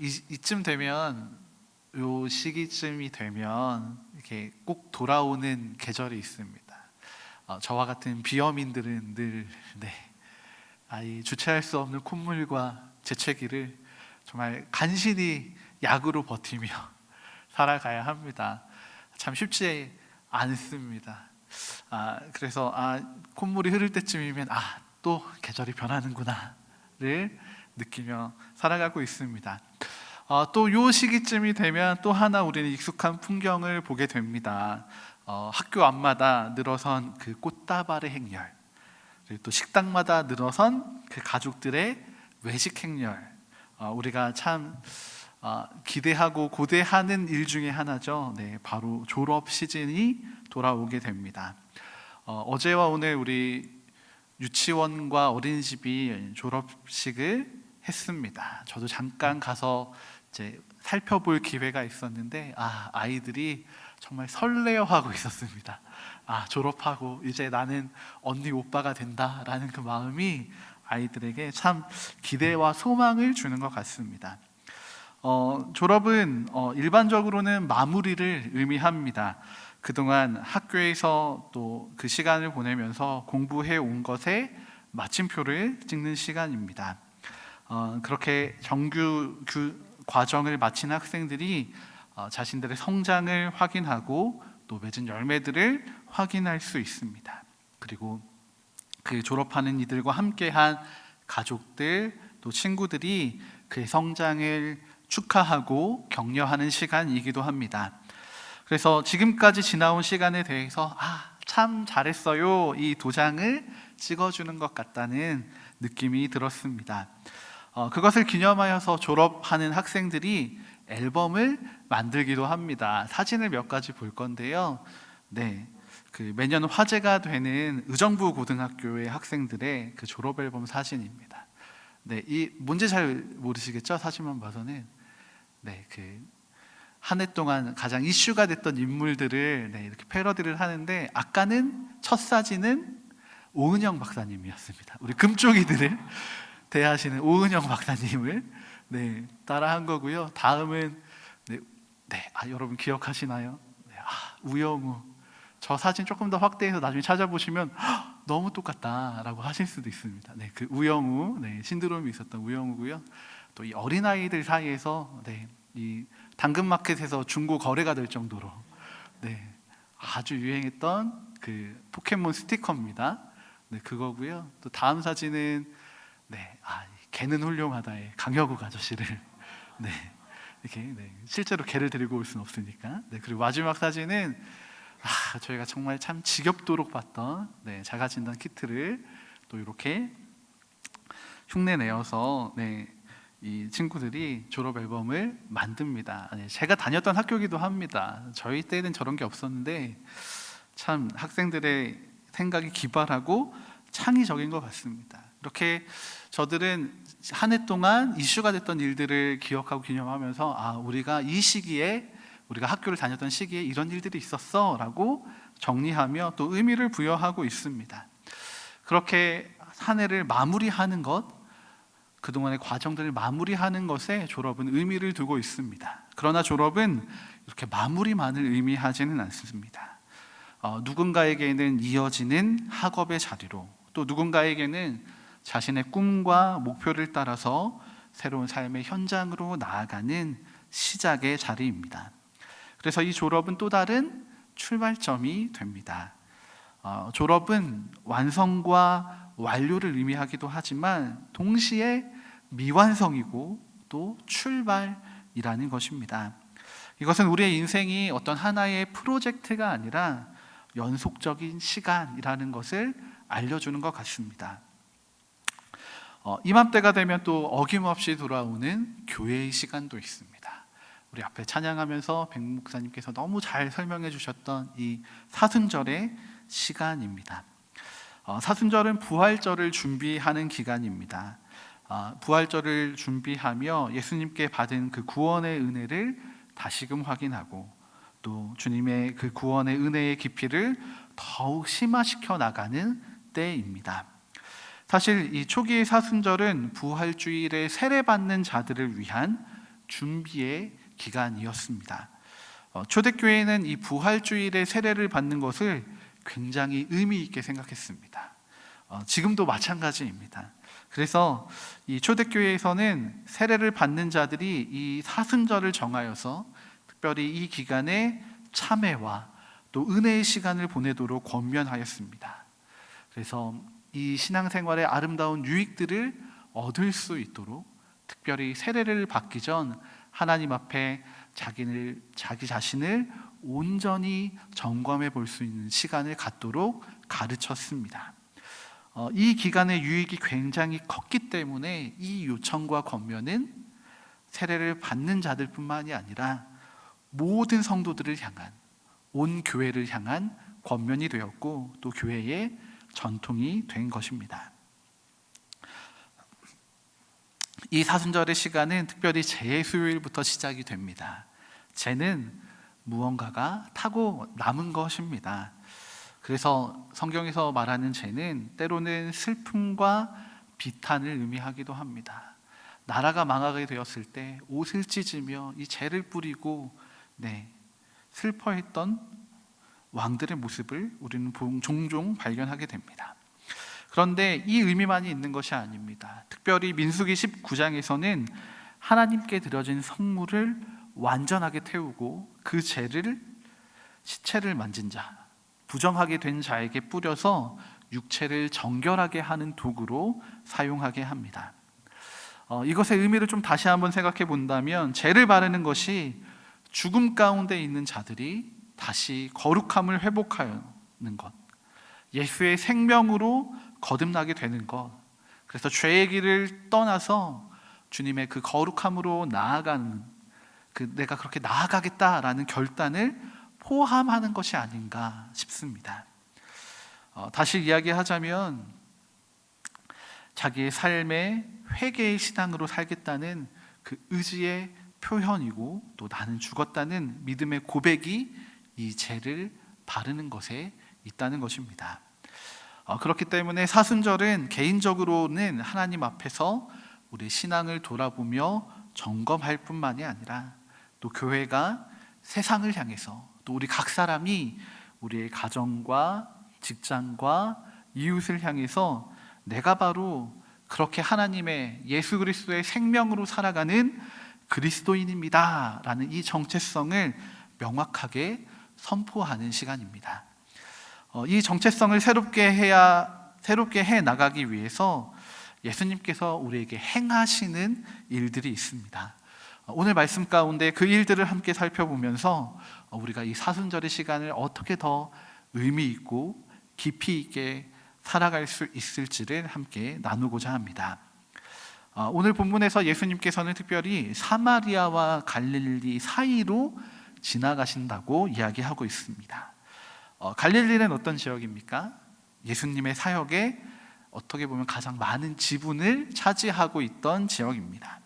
이쯤 되면 요 시기쯤이 되면 이렇게 꼭 돌아오는 계절이 있습니다. 저와 같은 비어민들은 늘 이 주체할 수 없는 콧물과 재채기를 정말 간신히 약으로 버티며 살아가야 합니다. 참 쉽지 않습니다. 그래서 콧물이 흐를 때쯤이면 또 계절이 변하는구나를 느끼며 살아가고 있습니다. 또 요 시기쯤이 되면 또 하나 우리는 익숙한 풍경을 보게 됩니다. 학교 앞마다 늘어선 그 꽃다발의 행렬, 그리고 또 식당마다 늘어선 그 가족들의 외식 행렬, 우리가 참 기대하고 고대하는 일 중에 하나죠. 바로 졸업 시즌이 돌아오게 됩니다. 어제와 오늘 우리 유치원과 어린이집이 졸업식을 했습니다. 저도 잠깐 가서 이제 살펴볼 기회가 있었는데 아이들이 정말 설레어하고 있었습니다. 졸업하고 이제 나는 언니 오빠가 된다라는 그 마음이 아이들에게 참 기대와 소망을 주는 것 같습니다. 졸업은 일반적으로는 마무리를 의미합니다. 그동안 학교에서 또 그 시간을 보내면서 공부해 온 것에 마침표를 찍는 시간입니다. 그렇게 정규 과정을 마친 학생들이 자신들의 성장을 확인하고 또 맺은 열매들을 확인할 수 있습니다. 그리고 그 졸업하는 이들과 함께한 가족들 또 친구들이 그의 성장을 축하하고 격려하는 시간이기도 합니다. 그래서 지금까지 지나온 시간에 대해서 참 잘했어요, 이 도장을 찍어주는 것 같다는 느낌이 들었습니다. 그것을 기념하여서 졸업하는 학생들이 앨범을 만들기도 합니다. 사진을 몇 가지 볼 건데요. 그 매년 화제가 되는 의정부 고등학교의 학생들의 그 졸업 앨범 사진입니다. 이 뭔지 잘 모르시겠죠? 사진만 봐서는 그 한 해 동안 가장 이슈가 됐던 인물들을 이렇게 패러디를 하는데, 아까는 첫 사진은 오은영 박사님이었습니다. 우리 금쪽이들을 대하시는 오은영 박사님을 따라한 거고요. 다음은 여러분 기억하시나요? 우영우. 저 사진 조금 더 확대해서 나중에 찾아보시면 너무 똑같다라고 하실 수도 있습니다. 그 우영우, 신드롬이 있었던 우영우고요. 또 이 어린아이들 사이에서 이 당근마켓에서 중고 거래가 될 정도로 아주 유행했던 그 포켓몬 스티커입니다. 그거고요. 또 다음 사진은 개는 훌륭하다의 강혁욱 아저씨를 이렇게 실제로 개를 데리고 올 수는 없으니까. 그리고 마지막 사진은 저희가 정말 참 지겹도록 봤던 자가진단 키트를 또 이렇게 흉내내어서 이 친구들이 졸업 앨범을 만듭니다. 제가 다녔던 학교이기도 합니다. 저희 때는 저런 게 없었는데 참 학생들의 생각이 기발하고 창의적인 것 같습니다. 이렇게 저들은 한 해 동안 이슈가 됐던 일들을 기억하고 기념하면서 우리가 이 시기에, 우리가 학교를 다녔던 시기에 이런 일들이 있었어 라고 정리하며 또 의미를 부여하고 있습니다. 그렇게 한 해를 마무리하는 것, 그동안의 과정들을 마무리하는 것에 졸업은 의미를 두고 있습니다. 그러나 졸업은 이렇게 마무리만을 의미하지는 않습니다. 누군가에게는 이어지는 학업의 자리로, 또 누군가에게는 자신의 꿈과 목표를 따라서 새로운 삶의 현장으로 나아가는 시작의 자리입니다. 그래서 이 졸업은 또 다른 출발점이 됩니다. 졸업은 완성과 완료를 의미하기도 하지만 동시에 미완성이고 또 출발이라는 것입니다. 이것은 우리의 인생이 어떤 하나의 프로젝트가 아니라 연속적인 시간이라는 것을 알려주는 것 같습니다. 이맘때가 되면 또 어김없이 돌아오는 교회의 시간도 있습니다. 우리 앞에 찬양하면서 백 목사님께서 너무 잘 설명해 주셨던 이 사순절의 시간입니다. 사순절은 부활절을 준비하는 기간입니다. 부활절을 준비하며 예수님께 받은 그 구원의 은혜를 다시금 확인하고 또 주님의 그 구원의 은혜의 깊이를 더욱 심화시켜 나가는 때입니다. 사실 이 초기의 사순절은 부활주일에 세례받는 자들을 위한 준비의 기간이었습니다. 초대교회는 이 부활주일에 세례를 받는 것을 굉장히 의미 있게 생각했습니다. 지금도 마찬가지입니다. 그래서 이 초대교회에서는 세례를 받는 자들이 이 사순절을 정하여서 특별히 이 기간에 참회와 또 은혜의 시간을 보내도록 권면하였습니다. 그래서 이 신앙생활의 아름다운 유익들을 얻을 수 있도록 특별히 세례를 받기 전 하나님 앞에 자기 자신을 온전히 점검해 볼 수 있는 시간을 갖도록 가르쳤습니다. 이 기간의 유익이 굉장히 컸기 때문에 이 요청과 권면은 세례를 받는 자들뿐만이 아니라 모든 성도들을 향한, 온 교회를 향한 권면이 되었고 또 교회의 전통이 된 것입니다. 이 사순절의 시간은 특별히 재수요일부터 시작이 됩니다. 재는 무언가가 타고 남은 것입니다. 그래서 성경에서 말하는 재는 때로는 슬픔과 비탄을 의미하기도 합니다. 나라가 망하게 되었을 때 옷을 찢으며 이 재를 뿌리고 슬퍼했던 왕들의 모습을 우리는 종종 발견하게 됩니다. 그런데 이 의미만이 있는 것이 아닙니다. 특별히 민수기 19장에서는 하나님께 드려진 성물을 완전하게 태우고 그 시체를 만진 자, 부정하게 된 자에게 뿌려서 육체를 정결하게 하는 도구로 사용하게 합니다. 이것의 의미를 좀 다시 한번 생각해 본다면 죄를 바르는 것이 죽음 가운데 있는 자들이 다시 거룩함을 회복하는 것, 예수의 생명으로 거듭나게 되는 것, 그래서 죄의 길을 떠나서 주님의 그 거룩함으로 나아가는 내가 그렇게 나아가겠다라는 결단을 포함하는 것이 아닌가 싶습니다. 다시 이야기하자면 자기의 삶의 회개의 신앙으로 살겠다는 그 의지의 표현이고 또 나는 죽었다는 믿음의 고백이 이 죄를 바르는 것에 있다는 것입니다. 그렇기 때문에 사순절은 개인적으로는 하나님 앞에서 우리 신앙을 돌아보며 점검할 뿐만이 아니라 또 교회가 세상을 향해서 또 우리 각 사람이 우리의 가정과 직장과 이웃을 향해서 내가 바로 그렇게 하나님의 예수 그리스도의 생명으로 살아가는 그리스도인입니다 라는 이 정체성을 명확하게 선포하는 시간입니다. 이 정체성을 새롭게 해 나가기 위해서 예수님께서 우리에게 행하시는 일들이 있습니다. 오늘 말씀 가운데 그 일들을 함께 살펴보면서 우리가 이 사순절의 시간을 어떻게 더 의미 있고 깊이 있게 살아갈 수 있을지를 함께 나누고자 합니다. 오늘 본문에서 예수님께서는 특별히 사마리아와 갈릴리 사이로 지나가신다고 이야기하고 있습니다. 갈릴리는 어떤 지역입니까? 예수님의 사역에 어떻게 보면 가장 많은 지분을 차지하고 있던 지역입니다.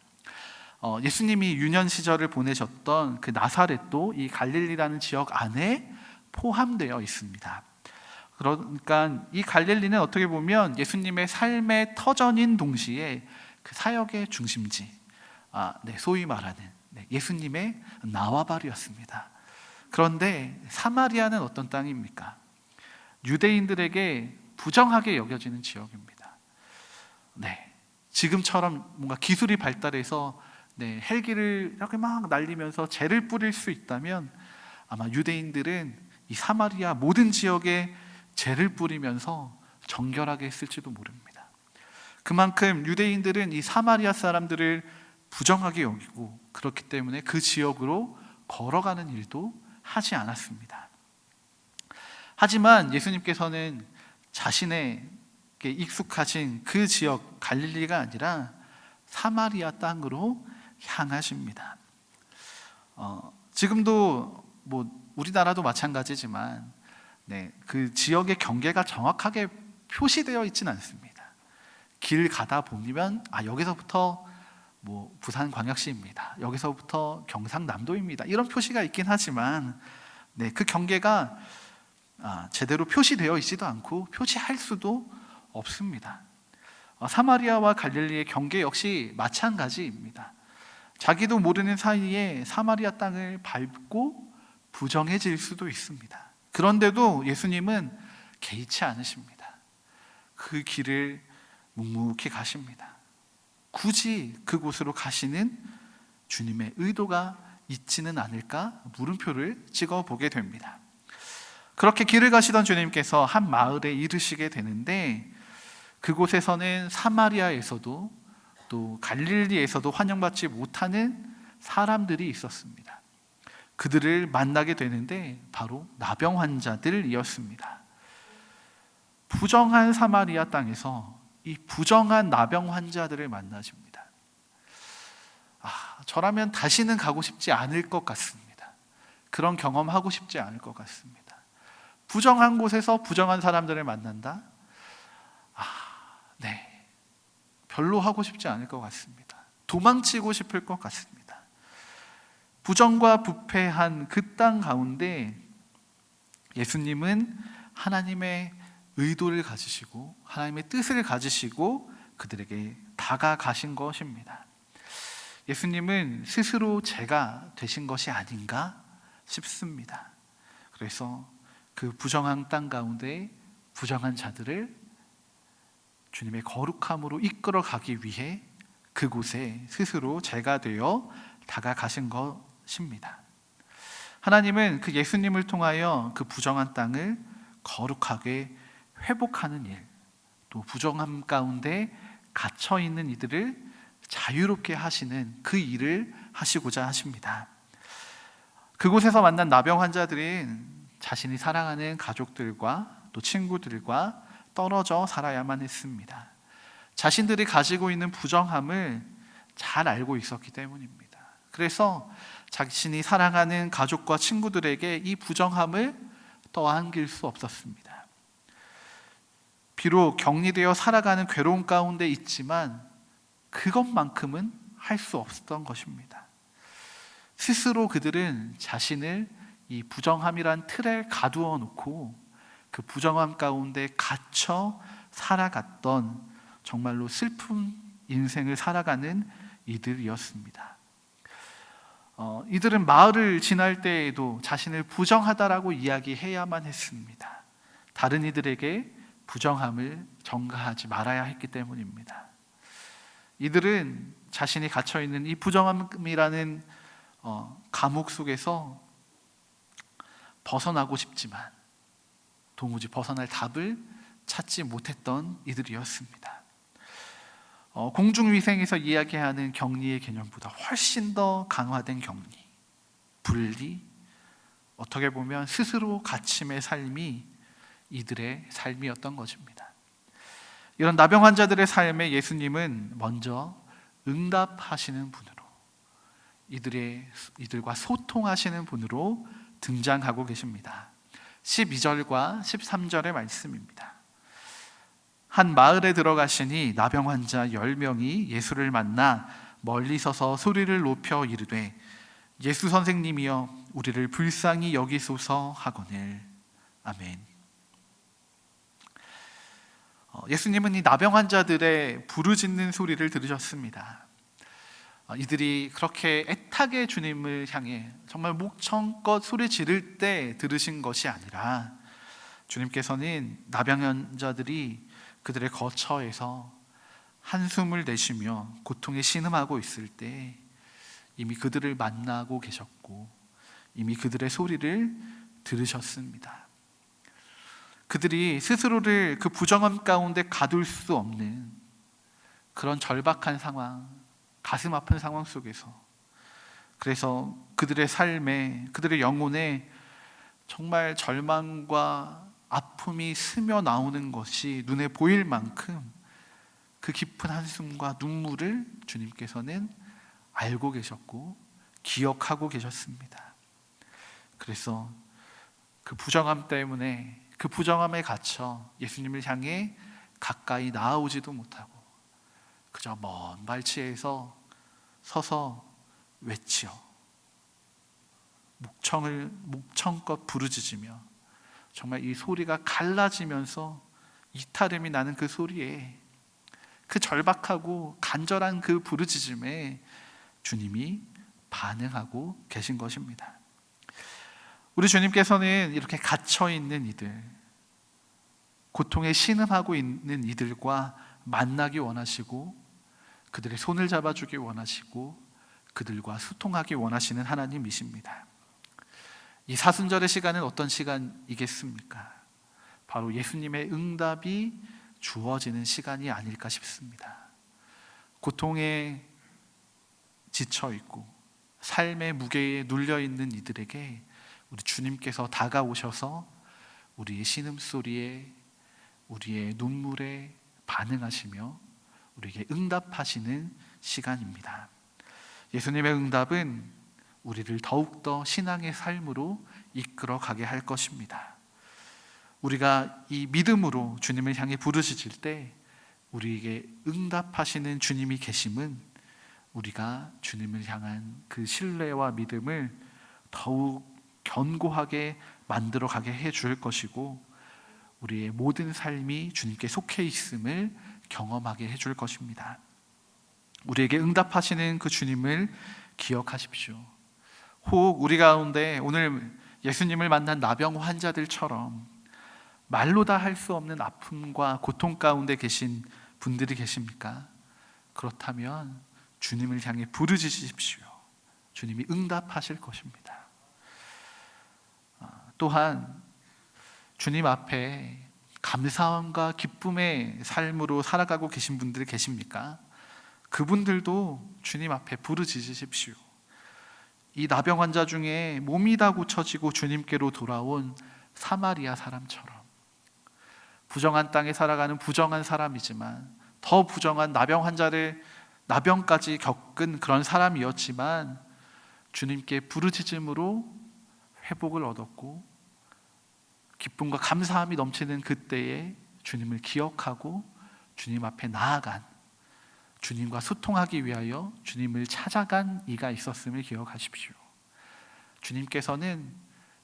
예수님이 유년 시절을 보내셨던 그 나사렛도 이 갈릴리라는 지역 안에 포함되어 있습니다. 그러니까 이 갈릴리는 어떻게 보면 예수님의 삶의 터전인 동시에 그 사역의 중심지, 소위 말하는 예수님의 나와바리였습니다. 그런데 사마리아는 어떤 땅입니까? 유대인들에게 부정하게 여겨지는 지역입니다. 지금처럼 뭔가 기술이 발달해서 헬기를 이렇게 막 날리면서 재를 뿌릴 수 있다면 아마 유대인들은 이 사마리아 모든 지역에 재를 뿌리면서 정결하게 했을지도 모릅니다. 그만큼 유대인들은 이 사마리아 사람들을 부정하게 여기고 그렇기 때문에 그 지역으로 걸어가는 일도 하지 않았습니다. 하지만 예수님께서는 자신에게 익숙하신 그 지역 갈릴리가 아니라 사마리아 땅으로 향하십니다. 지금도 우리나라도 마찬가지지만 그 지역의 경계가 정확하게 표시되어 있지는 않습니다. 길 가다 보면 여기서부터 부산광역시입니다. 여기서부터 경상남도입니다. 이런 표시가 있긴 하지만 그 경계가 제대로 표시되어 있지도 않고 표시할 수도 없습니다. 사마리아와 갈릴리의 경계 역시 마찬가지입니다. 자기도 모르는 사이에 사마리아 땅을 밟고 부정해질 수도 있습니다. 그런데도 예수님은 개의치 않으십니다. 그 길을 묵묵히 가십니다. 굳이 그곳으로 가시는 주님의 의도가 있지는 않을까 물음표를 찍어보게 됩니다. 그렇게 길을 가시던 주님께서 한 마을에 이르시게 되는데, 그곳에서는 사마리아에서도 또 갈릴리에서도 환영받지 못하는 사람들이 있었습니다. 그들을 만나게 되는데 바로 나병 환자들이었습니다. 부정한 사마리아 땅에서 이 부정한 나병 환자들을 만나십니다. 저라면 다시는 가고 싶지 않을 것 같습니다. 그런 경험하고 싶지 않을 것 같습니다. 부정한 곳에서 부정한 사람들을 만난다? 네, 별로 하고 싶지 않을 것 같습니다. 도망치고 싶을 것 같습니다. 부정과 부패한 그 땅 가운데 예수님은 하나님의 의도를 가지시고 하나님의 뜻을 가지시고 그들에게 다가가신 것입니다. 예수님은 스스로 제가 되신 것이 아닌가 싶습니다. 그래서 그 부정한 땅 가운데 부정한 자들을 주님의 거룩함으로 이끌어 가기 위해 그곳에 스스로 제가 되어 다가가신 것입니다. 하나님은 그 예수님을 통하여 그 부정한 땅을 거룩하게 회복하는 일, 또 부정함 가운데 갇혀 있는 이들을 자유롭게 하시는 그 일을 하시고자 하십니다. 그곳에서 만난 나병 환자들은 자신이 사랑하는 가족들과 또 친구들과 떨어져 살아야만 했습니다. 자신들이 가지고 있는 부정함을 잘 알고 있었기 때문입니다. 그래서 자신이 사랑하는 가족과 친구들에게 이 부정함을 떠안길 수 없었습니다. 비록 격리되어 살아가는 괴로움 가운데 있지만 그것만큼은 할 수 없었던 것입니다. 스스로 그들은 자신을 이 부정함이란 틀에 가두어 놓고 그 부정함 가운데 갇혀 살아갔던 정말로 슬픈 인생을 살아가는 이들이었습니다. 이들은 마을을 지날 때에도 자신을 부정하다라고 이야기해야만 했습니다. 다른 이들에게 부정함을 전가하지 말아야 했기 때문입니다. 이들은 자신이 갇혀있는 이 부정함이라는 감옥 속에서 벗어나고 싶지만 도무지 벗어날 답을 찾지 못했던 이들이었습니다. 공중위생에서 이야기하는 격리의 개념보다 훨씬 더 강화된 격리, 분리, 어떻게 보면 스스로 갇힘의 삶이 이들의 삶이었던 것입니다. 이런 나병 환자들의 삶에 예수님은 먼저 응답하시는 분으로, 이들과 소통하시는 분으로 등장하고 계십니다. 12절과 13절의 말씀입니다. 한 마을에 들어가시니 나병 환자 10명이 예수를 만나 멀리 서서 소리를 높여 이르되 예수 선생님이여 우리를 불쌍히 여기소서 하거늘. 아멘. 예수님은 이 나병 환자들의 부르짖는 소리를 들으셨습니다. 이들이 그렇게 애타게 주님을 향해 정말 목청껏 소리 지를 때 들으신 것이 아니라 주님께서는 나병 환자들이 그들의 거처에서 한숨을 내쉬며 고통에 신음하고 있을 때 이미 그들을 만나고 계셨고 이미 그들의 소리를 들으셨습니다. 그들이 스스로를 그 부정함 가운데 가둘 수 없는 그런 절박한 상황, 가슴 아픈 상황 속에서, 그래서 그들의 삶에, 그들의 영혼에 정말 절망과 아픔이 스며 나오는 것이 눈에 보일 만큼 그 깊은 한숨과 눈물을 주님께서는 알고 계셨고 기억하고 계셨습니다. 그래서 그 부정함 때문에, 그 부정함에 갇혀 예수님을 향해 가까이 나아오지도 못하고 그저 먼 발치에서 서서 외치어 목청껏 부르짖으며 정말 이 소리가 갈라지면서 이탈음이 나는 그 소리에, 그 절박하고 간절한 그 부르짖음에 주님이 반응하고 계신 것입니다. 우리 주님께서는 이렇게 갇혀있는 이들, 고통에 신음하고 있는 이들과 만나기 원하시고 그들의 손을 잡아주기 원하시고 그들과 소통하기 원하시는 하나님이십니다. 이 사순절의 시간은 어떤 시간이겠습니까? 바로 예수님의 응답이 주어지는 시간이 아닐까 싶습니다. 고통에 지쳐있고 삶의 무게에 눌려있는 이들에게 우리 주님께서 다가오셔서 우리의 신음소리에, 우리의 눈물에 반응하시며 우리에게 응답하시는 시간입니다. 예수님의 응답은 우리를 더욱더 신앙의 삶으로 이끌어 가게 할 것입니다. 우리가 이 믿음으로 주님을 향해 부르짖을 때 우리에게 응답하시는 주님이 계심은 우리가 주님을 향한 그 신뢰와 믿음을 더욱 견고하게 만들어 가게 해줄 것이고 우리의 모든 삶이 주님께 속해 있음을 경험하게 해줄 것입니다. 우리에게 응답하시는 그 주님을 기억하십시오. 혹 우리 가운데 오늘 예수님을 만난 나병 환자들처럼 말로 다 할 수 없는 아픔과 고통 가운데 계신 분들이 계십니까? 그렇다면 주님을 향해 부르짖으십시오. 주님이 응답하실 것입니다. 또한 주님 앞에 감사함과 기쁨의 삶으로 살아가고 계신 분들이 계십니까? 그분들도 주님 앞에 부르짖으십시오. 이 나병 환자 중에 몸이 다 고쳐지고 주님께로 돌아온 사마리아 사람처럼 부정한 땅에 살아가는 부정한 사람이지만 더 부정한 나병까지 겪은 그런 사람이었지만 주님께 부르짖음으로 회복을 얻었고 기쁨과 감사함이 넘치는 그때에 주님을 기억하고 주님 앞에 나아간, 주님과 소통하기 위하여 주님을 찾아간 이가 있었음을 기억하십시오. 주님께서는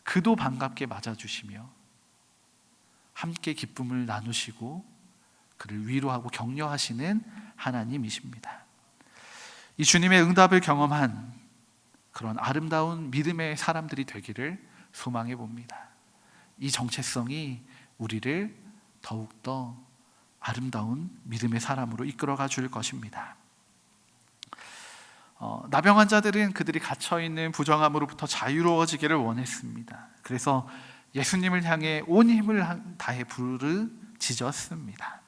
그도 반갑게 맞아주시며 함께 기쁨을 나누시고 그를 위로하고 격려하시는 하나님이십니다. 이 주님의 응답을 경험한 그런 아름다운 믿음의 사람들이 되기를 소망해 봅니다. 이 정체성이 우리를 더욱더 아름다운 믿음의 사람으로 이끌어가 줄 것입니다. 나병 환자들은 그들이 갇혀있는 부정함으로부터 자유로워지기를 원했습니다. 그래서 예수님을 향해 온 힘을 다해 부르짖었습니다.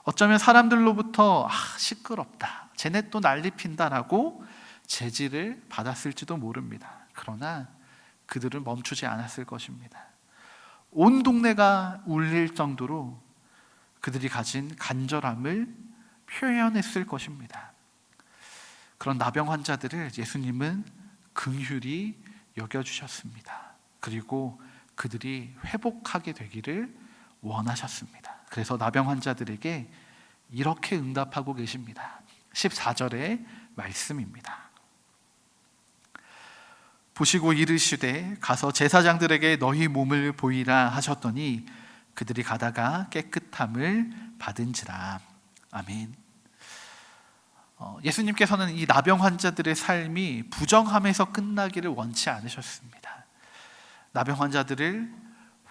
어쩌면 사람들로부터 시끄럽다, 쟤네 또 난리 핀다라고 제지를 받았을지도 모릅니다. 그러나 그들은 멈추지 않았을 것입니다. 온 동네가 울릴 정도로 그들이 가진 간절함을 표현했을 것입니다. 그런 나병 환자들을 예수님은 긍휼히 여겨주셨습니다. 그리고 그들이 회복하게 되기를 원하셨습니다. 그래서 나병 환자들에게 이렇게 응답하고 계십니다. 14절의 말씀입니다. 보시고 이르시되 가서 제사장들에게 너희 몸을 보이라 하셨더니 그들이 가다가 깨끗함을 받은지라. 아멘. 예수님께서는 이 나병 환자들의 삶이 부정함에서 끝나기를 원치 않으셨습니다. 나병 환자들을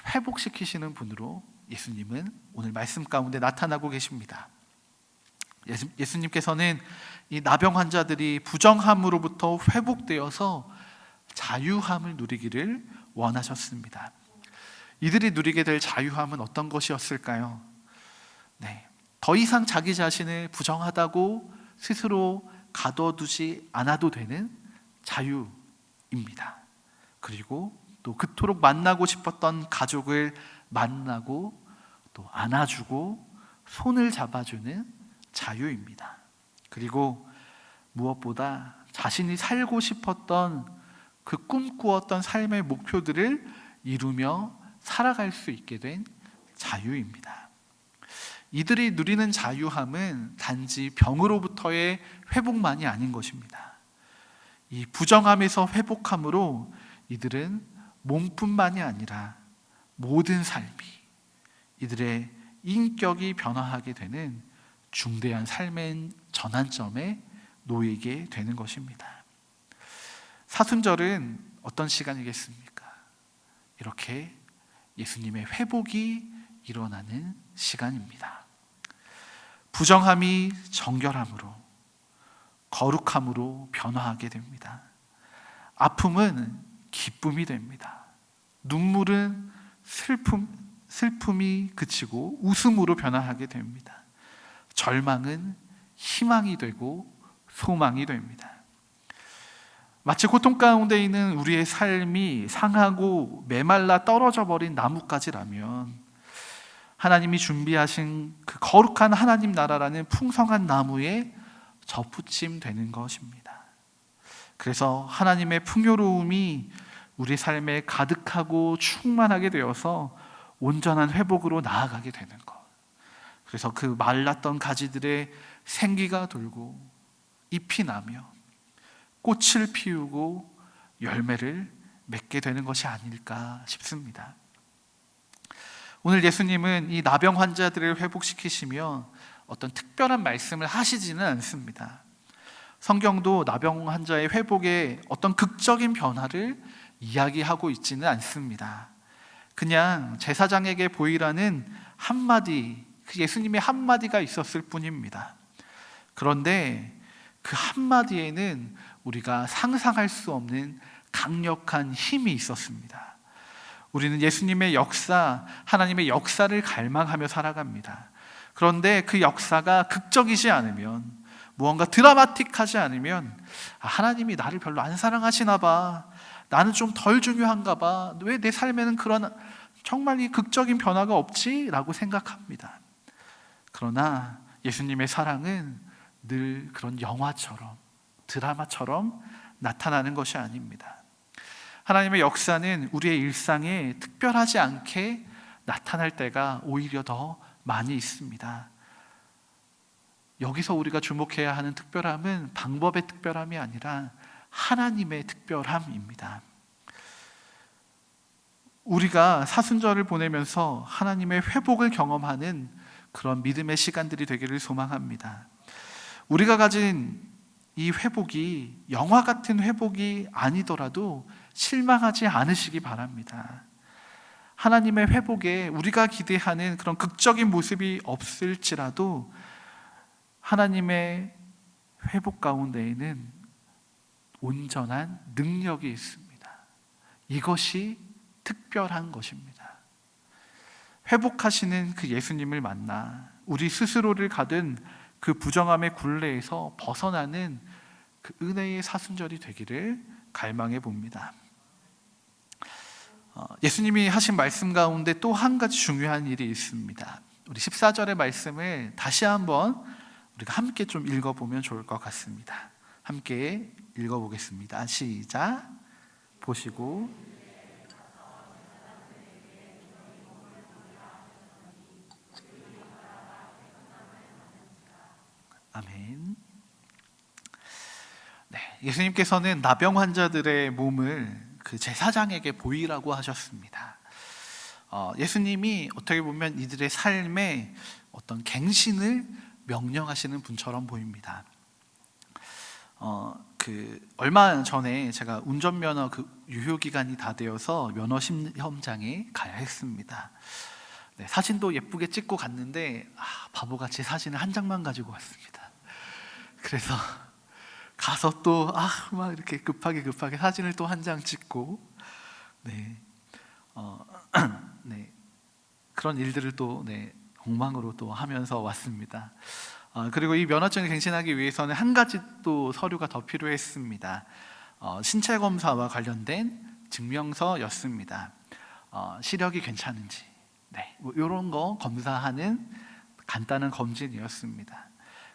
회복시키시는 분으로 예수님은 오늘 말씀 가운데 나타나고 계십니다. 예수님께서는 이 나병 환자들이 부정함으로부터 회복되어서 자유함을 누리기를 원하셨습니다. 이들이 누리게 될 자유함은 어떤 것이었을까요? 더 이상 자기 자신을 부정하다고 스스로 가둬두지 않아도 되는 자유입니다. 그리고 또 그토록 만나고 싶었던 가족을 만나고 또 안아주고 손을 잡아주는 자유입니다. 그리고 무엇보다 자신이 살고 싶었던 그 꿈꾸었던 삶의 목표들을 이루며 살아갈 수 있게 된 자유입니다. 이들이 누리는 자유함은 단지 병으로부터의 회복만이 아닌 것입니다. 이 부정함에서 회복함으로 이들은 몸뿐만이 아니라 모든 삶이, 이들의 인격이 변화하게 되는 중대한 삶의 전환점에 놓이게 되는 것입니다. 사순절은 어떤 시간이겠습니까? 이렇게 예수님의 회복이 일어나는 시간입니다. 부정함이 정결함으로, 거룩함으로 변화하게 됩니다. 아픔은 기쁨이 됩니다. 눈물은 슬픔이 그치고 웃음으로 변화하게 됩니다. 절망은 희망이 되고 소망이 됩니다. 마치 고통 가운데 있는 우리의 삶이 상하고 메말라 떨어져 버린 나뭇가지라면 하나님이 준비하신 그 거룩한 하나님 나라라는 풍성한 나무에 접붙임 되는 것입니다. 그래서 하나님의 풍요로움이 우리 삶에 가득하고 충만하게 되어서 온전한 회복으로 나아가게 되는 것. 그래서 그 말랐던 가지들의 생기가 돌고 잎이 나며 꽃을 피우고 열매를 맺게 되는 것이 아닐까 싶습니다. 오늘 예수님은 이 나병 환자들을 회복시키시며 어떤 특별한 말씀을 하시지는 않습니다. 성경도 나병 환자의 회복에 어떤 극적인 변화를 이야기하고 있지는 않습니다. 그냥 제사장에게 보이라는 한마디, 그 예수님의 한마디가 있었을 뿐입니다. 그런데 그 한마디에는 우리가 상상할 수 없는 강력한 힘이 있었습니다. 우리는 예수님의 역사, 하나님의 역사를 갈망하며 살아갑니다. 그런데 그 역사가 극적이지 않으면, 무언가 드라마틱하지 않으면 하나님이 나를 별로 안 사랑하시나 봐, 나는 좀 덜 중요한가 봐, 왜 내 삶에는 그런 정말 이 극적인 변화가 없지? 라고 생각합니다. 그러나 예수님의 사랑은 늘 그런 영화처럼, 드라마처럼 나타나는 것이 아닙니다. 하나님의 역사는 우리의 일상에 특별하지 않게 나타날 때가 오히려 더 많이 있습니다. 여기서 우리가 주목해야 하는 특별함은 방법의 특별함이 아니라 하나님의 특별함입니다. 우리가 사순절을 보내면서 하나님의 회복을 경험하는 그런 믿음의 시간들이 되기를 소망합니다. 우리가 가진 이 회복이 영화 같은 회복이 아니더라도 실망하지 않으시기 바랍니다. 하나님의 회복에 우리가 기대하는 그런 극적인 모습이 없을지라도 하나님의 회복 가운데에는 온전한 능력이 있습니다. 이것이 특별한 것입니다. 회복하시는 그 예수님을 만나 우리 스스로를 가든 그 부정함의 굴레에서 벗어나는 그 은혜의 사순절이 되기를 갈망해 봅니다. 예수님이 하신 말씀 가운데 또 한 가지 중요한 일이 있습니다. 우리 14절의 말씀을 다시 한번 우리가 함께 좀 읽어보면 좋을 것 같습니다. 함께 읽어보겠습니다. 시작. 보시고 아멘. 네, 예수님께서는 나병 환자들의 몸을 그 제사장에게 보이라고 하셨습니다. 예수님이 어떻게 보면 이들의 삶에 어떤 갱신을 명령하시는 분처럼 보입니다. 얼마 전에 제가 운전면허 유효 기간이 다 되어서 면허 시험장에 가야 했습니다. 네, 사진도 예쁘게 찍고 갔는데 바보같이 사진을 한 장만 가지고 왔습니다. 그래서 가서 또 막 이렇게 급하게 사진을 또 한 장 찍고 네, 그런 일들을 또 엉망으로 또 하면서 왔습니다. 그리고 이 면허증을 갱신하기 위해서는 한 가지 또 서류가 더 필요했습니다. 신체 검사와 관련된 증명서였습니다. 시력이 괜찮은지, 뭐 이런 거 검사하는 간단한 검진이었습니다.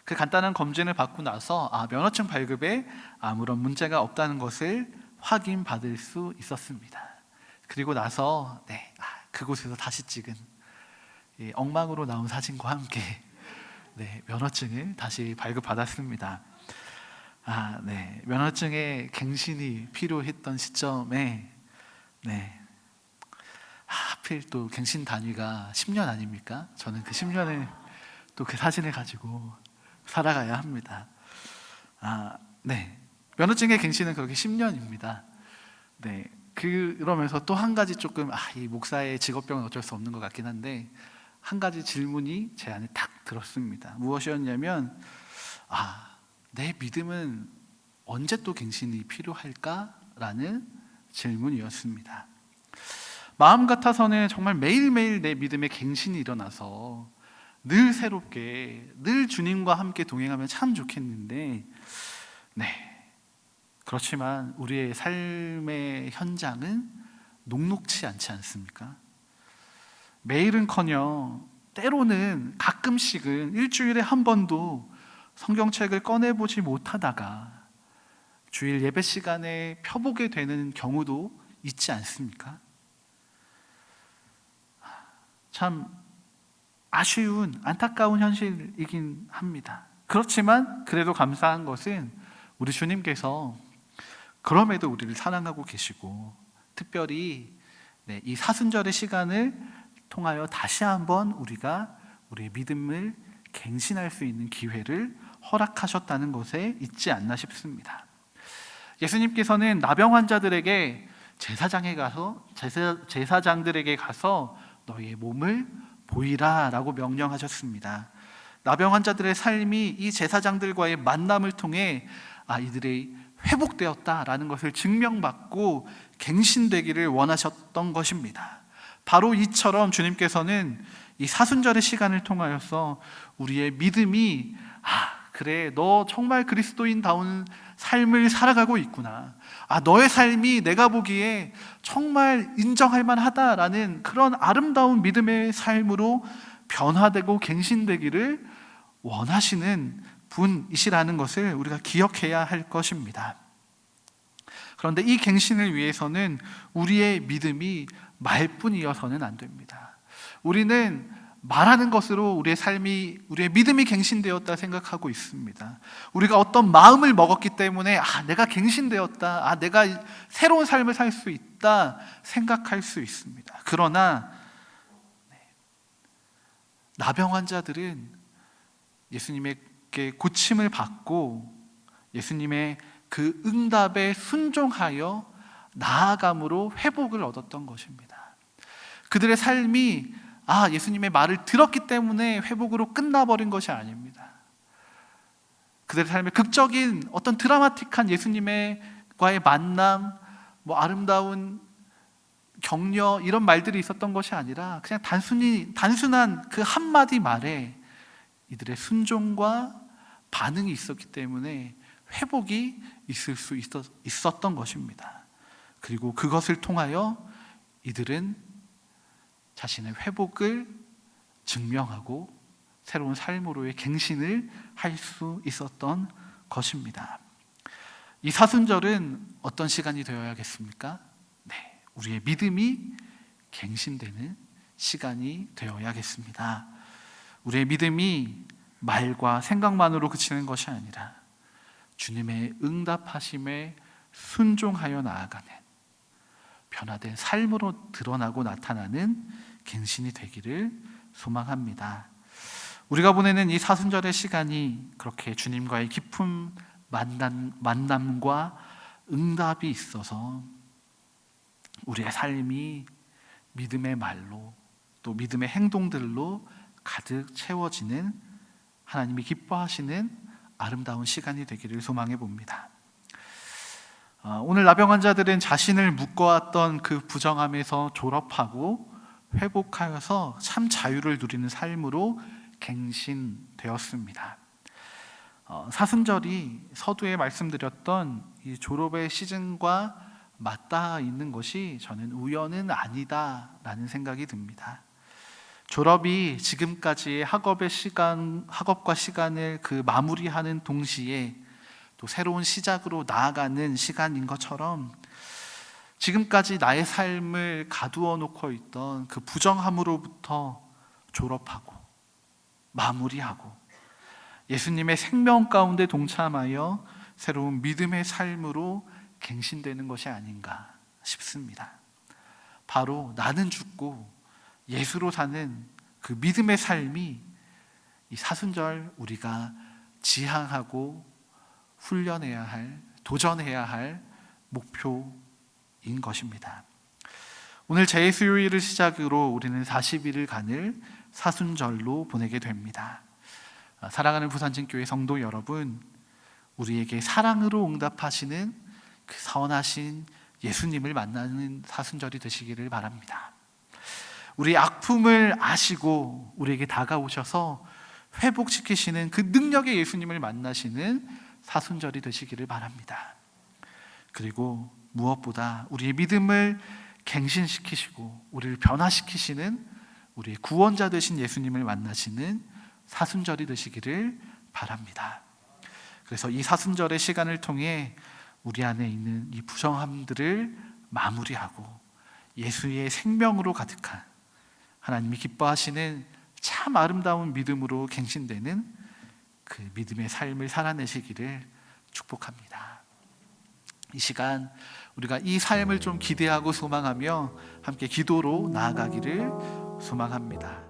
그 간단한 검진을 받고 나서 면허증 발급에 아무런 문제가 없다는 것을 확인받을 수 있었습니다. 그리고 나서 그곳에서 다시 찍은 엉망으로 나온 사진과 함께 면허증을 다시 발급받았습니다. 면허증의 갱신이 필요했던 시점에 하필 또 갱신 단위가 10년 아닙니까? 저는 그 10년을 또 그 사진을 가지고 살아가야 합니다. 네. 면허증의 갱신은 그렇게 10년입니다. 네. 그러면서 또 한 가지 조금 이 목사의 직업병은 어쩔 수 없는 것 같긴 한데 한 가지 질문이 제 안에 탁 들었습니다. 무엇이었냐면 내 믿음은 언제 또 갱신이 필요할까라는 질문이었습니다. 마음 같아서는 정말 매일매일 내 믿음의 갱신이 일어나서 늘 새롭게 늘 주님과 함께 동행하면 참 좋겠는데 그렇지만 우리의 삶의 현장은 녹록치 않지 않습니까? 매일은커녕 때로는 가끔씩은 일주일에 한 번도 성경책을 꺼내보지 못하다가 주일 예배 시간에 펴보게 되는 경우도 있지 않습니까? 참 아쉬운 안타까운 현실이긴 합니다. 그렇지만 그래도 감사한 것은 우리 주님께서 그럼에도 우리를 사랑하고 계시고 특별히 이 사순절의 시간을 통하여 다시 한번 우리가 우리의 믿음을 갱신할 수 있는 기회를 허락하셨다는 것에 있지 않나 싶습니다. 예수님께서는 나병 환자들에게 제사장들에게 가서 너희의 몸을 보이라 라고 명령하셨습니다. 나병 환자들의 삶이 이 제사장들과의 만남을 통해 이들이 회복되었다라는 것을 증명받고 갱신되기를 원하셨던 것입니다. 바로 이처럼 주님께서는 이 사순절의 시간을 통하여서 우리의 믿음이 그래 너 정말 그리스도인다운 삶을 살아가고 있구나, 너의 삶이 내가 보기에 정말 인정할 만하다라는 그런 아름다운 믿음의 삶으로 변화되고 갱신되기를 원하시는 분이시라는 것을 우리가 기억해야 할 것입니다. 그런데 이 갱신을 위해서는 우리의 믿음이 말뿐이어서는 안 됩니다. 우리는 말하는 것으로 우리의 믿음이 갱신되었다 생각하고 있습니다. 우리가 어떤 마음을 먹었기 때문에 내가 갱신되었다, 내가 새로운 삶을 살 수 있다 생각할 수 있습니다. 그러나 나병 환자들은 예수님에게 고침을 받고 예수님의 그 응답에 순종하여 나아감으로 회복을 얻었던 것입니다. 그들의 삶이 예수님의 말을 들었기 때문에 회복으로 끝나버린 것이 아닙니다. 그들의 삶에 극적인 어떤 드라마틱한 예수님과의 만남, 아름다운 격려 이런 말들이 있었던 것이 아니라 그냥 단순한 그 한마디 말에 이들의 순종과 반응이 있었기 때문에 회복이 있을 수 있었던 것입니다. 그리고 그것을 통하여 이들은 자신의 회복을 증명하고 새로운 삶으로의 갱신을 할 수 있었던 것입니다. 이 사순절은 어떤 시간이 되어야겠습니까? 우리의 믿음이 갱신되는 시간이 되어야겠습니다. 우리의 믿음이 말과 생각만으로 그치는 것이 아니라 주님의 응답하심에 순종하여 나아가는 변화된 삶으로 드러나고 나타나는 갱신이 되기를 소망합니다. 우리가 보내는 이 사순절의 시간이 그렇게 주님과의 깊은 만남과 응답이 있어서 우리의 삶이 믿음의 말로 또 믿음의 행동들로 가득 채워지는 하나님이 기뻐하시는 아름다운 시간이 되기를 소망해 봅니다. 오늘 나병 환자들은 자신을 묶어왔던 그 부정함에서 졸업하고 회복하여서 참 자유를 누리는 삶으로 갱신되었습니다. 사순절이 서두에 말씀드렸던 이 졸업의 시즌과 맞닿아 있는 것이 저는 우연은 아니다라는 생각이 듭니다. 졸업이 지금까지의 학업과 시간을 그 마무리하는 동시에 또 새로운 시작으로 나아가는 시간인 것처럼 지금까지 나의 삶을 가두어 놓고 있던 그 부정함으로부터 졸업하고 마무리하고 예수님의 생명 가운데 동참하여 새로운 믿음의 삶으로 갱신되는 것이 아닌가 싶습니다. 바로 나는 죽고 예수로 사는 그 믿음의 삶이 이 사순절 우리가 지향하고 훈련해야 할, 도전해야 할 목표인 것입니다. 오늘 제 수요일을 시작으로 우리는 40일을 간을 사순절로 보내게 됩니다. 사랑하는 부산진교회 성도 여러분, 우리에게 사랑으로 응답하시는 그 선하신 예수님을 만나는 사순절이 되시기를 바랍니다. 우리 아픔을 아시고 우리에게 다가오셔서 회복시키시는 그 능력의 예수님을 만나시는 사순절이 되시기를 바랍니다. 그리고 무엇보다 우리의 믿음을 갱신시키시고 우리를 변화시키시는 우리의 구원자 되신 예수님을 만나시는 사순절이 되시기를 바랍니다. 그래서 이 사순절의 시간을 통해 우리 안에 있는 이 부정함들을 마무리하고 예수의 생명으로 가득한 하나님이 기뻐하시는 참 아름다운 믿음으로 갱신되는 그 믿음의 삶을 살아내시기를 축복합니다. 이 시간 우리가 이 삶을 좀 기대하고 소망하며 함께 기도로 나아가기를 소망합니다.